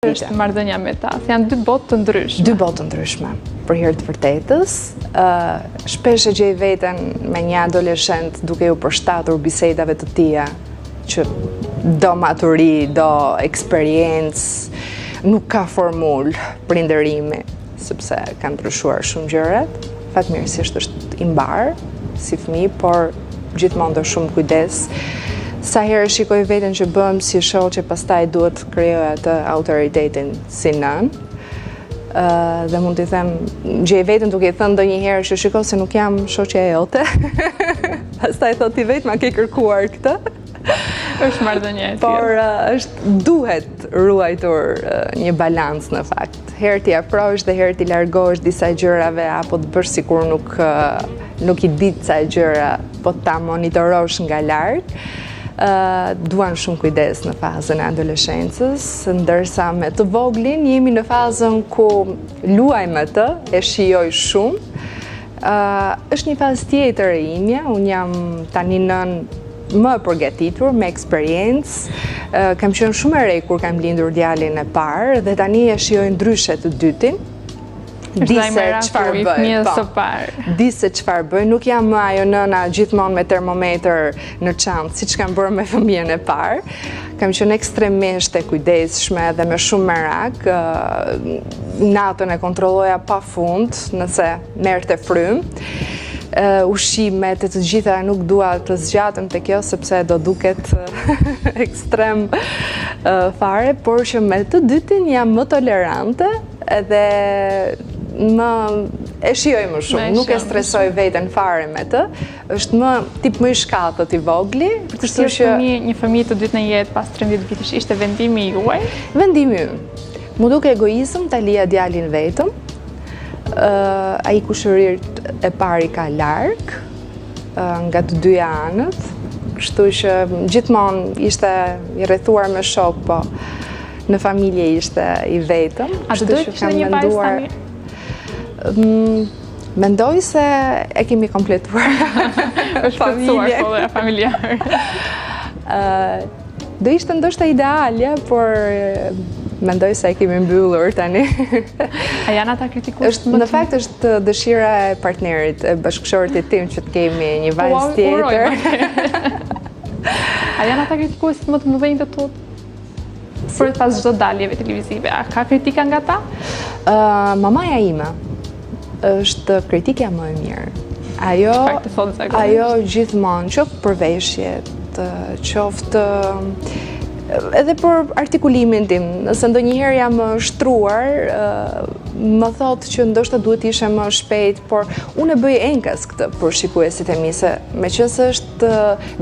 është marrëdhënia me ta? Janë dy botë të ndryshme. Dy botë të ndryshme, për hir të vërtetës. Shpesh e gjej veten me një adoleshent duke u përshtatur bisedave të tija që do maturi, do eksperiencë, nuk ka formul prindërimi, sepse kanë ndryshuar shumë gjërat. Fatmirësisht është i mbar si fëmijë, por gjithmonë do shumë kujdes. Sa herë shikoj veten që bëm si shoqe, pastaj duhet të krijoj atë autoritetin si nën. Dhe mund t'i them, gjej veten duke i thënë ndonjëherë që shiko se nuk jam shoqja jote. Pastaj thot ti vetë ma ke kërkuar këtë. Është marrëdhënie e tillë. Por duhet ruajtur një balancë në fakt. Herë ti afrohesh dhe herë ti largohesh disa gjërave apo të bësh sikur nuk i di ca gjëra, po ta monitorosh nga larg. Duan shumë kujdes në fazën e adoleshencës, ndërsa me të voglin jemi në fazën ku luaj me të, e shijoj shumë. Është një fazë tjetër e imja, unë jam tani nën më përgatitur, me eksperiencë. Kam qenë shumë e re kur kam lindur djalin e parë dhe tani e shijoj ndryshe të dytin. Di se çfarë bëj. Di se çfarë bëj, nuk jam më ajo nëna gjithmonë me termometër në çantë, siç kam bërë me fëmijën e parë. Kam qenë ekstremisht e kujdesshme dhe me shumë merak. Natën e kontrolloja pafund nëse merrte frymë. Ushqimet e të gjitha nuk dua të zgjatem te kjo sepse do duket ekstrem fare, por që me të dytin jam më tolerante edhe e shijoj më shumë, nuk e stresoj veten fare me të, është më tip më i shkallët i vogli. Kështu që një fëmijë të dytë në jetë pas 13 vitesh ishte vendimi juaj? Vendimi im. Mu duke egoizëm ta lija djalin vetëm. Ai kushërirt e pari ka larg nga të dyja anët, kështu që gjithmonë ishte i rrethuar me shok, po në familje ishte i vetëm. A të dojtë kishte një vajzë tani? Mendoj se e kemi kompletuar. Është plotësuar kolla familjar. Do ishte ndoshta idealja, por mendoj se e kemi mbyllur tani. A janë ata kritikues? Në fakt është dëshira e partnerit, e bashkëshortit tim që të kemi një vajzë tjetër. A janë ata kritikues më të mëdhenj të tut? Për pas çdo daljeve televizive, a ka kritika nga ta? Mamaja ime është kritikja më e mirë. Ajo gjithmonë, qoftë për veshjet, qoftë edhe për artikulimin tim, nëse ndonjëherë jam shtruar, më thotë që ndoshta duhet ishe më shpejt, por unë e bëj enkas këtë për shikuesit e mi, se meqense është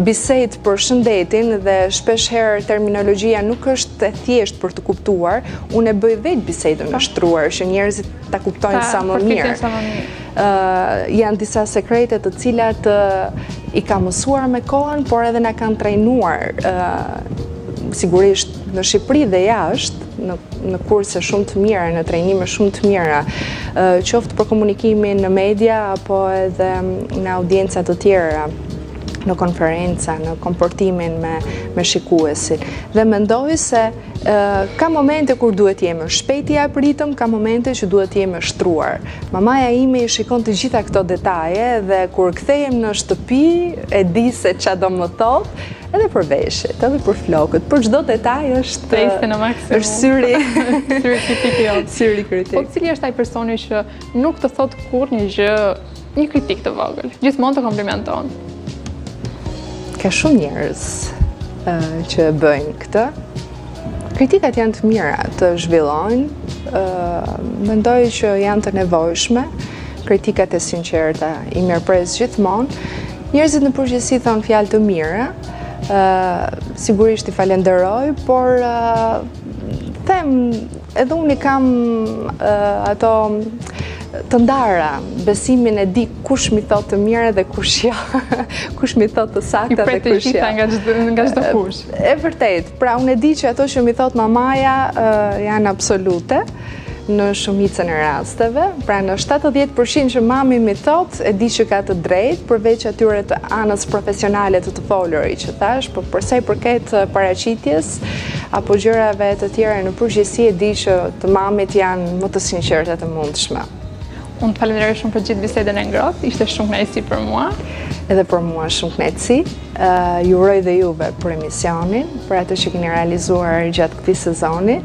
bisedë për shëndetin dhe shpesh herë terminologjia nuk është e thjesht për të kuptuar, unë e bëj vetë bisedën e shtruar, që njerëzit ta kuptojnë sa më mirë. Janë disa sekrete të cilat i ka mësuar me kohën, por edhe na kanë trajnuar sigurisht në Shqipëri dhe jashtë, në kurse shumë të mira, në trajnime shumë të mira, qoftë për komunikimin në media, apo edhe në audienca të tjera, në konferenca, në komportimin me shikuesin. Dhe mendoj se ka momente kur duhet jemi shpejt i apritëm, ka momente që duhet jemi shtruar. Mamaja ime i shikon të gjitha këto detaje dhe kur kthehem në shtëpi, e di se ç'a do më thotë, edhe për veshjet, edhe për flokët, për çdo detaj është syri kritik jot. Syri kritik. Po cili është ai personi që nuk të thot kur një gjë, një kritik të vogël, gjithmonë të komplimenton? Ka shumë njerëz që bëjnë këtë. Kritikat janë të mira të zhvillojnë, mendoj që janë të nevojshme, kritikat e sinqerta i mirëpres gjithmonë. Njerëzit në përgjithësi thonë fjalë të mira, sigurisht i falenderoj, por them, edhe unë i kam ato të ndara, besimin e di kush mi thot të mira dhe kush jo, kush mi thot të sakta dhe kush jo. Nga çdo kush. E vërtet, pra unë e di që ato që mi thot mamaja janë absolute, në shumicën e rasteve, pra në 70% që mami mi thot, e di që ka të drejtë, përveç atyre të anës profesionale të folurit që thash, por përsa i përket paraqitjes, apo gjërave të tjera në përgjithësi e di që të mamit janë më të sinqertë të mundshme. Unë të falenderoj shumë për gjithë bisedën e ngrohtë, ishte shumë kënaqësi për mua. Edhe për mua shumë kënaqësi. Ju uroj dhe juve për emisionin, për atë që keni realizuar gjatë këtij sezoni,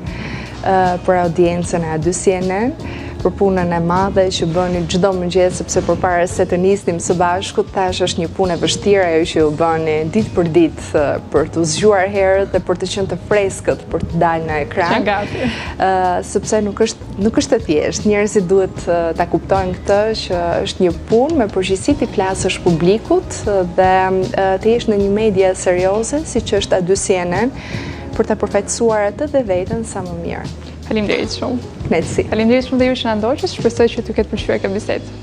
për audiencën e A2 CNN, për punën e madhe që bëni çdo mëngjes, sepse përpara se të nisnim së bashku, thash është një punë e vështirë ajo që ju bëni ditë për ditë për të zgjuar herët dhe për të qenë të freskët për të dalë në ekran. Sepse nuk është e thjeshtë. Njerëzit duhet ta kuptojnë këtë që është një punë me përgjegjësi të flasësh publikut dhe të jesh në një media serioze siç është A2 CNN për ta përfaqësuar atë dhe veten sa më mirë. Faleminderit shumë. Kënaqësi. Faleminderit shumë dhe ju që na ndoqët, shpresoj që t'ju ketë pëlqyer kjo bisedë.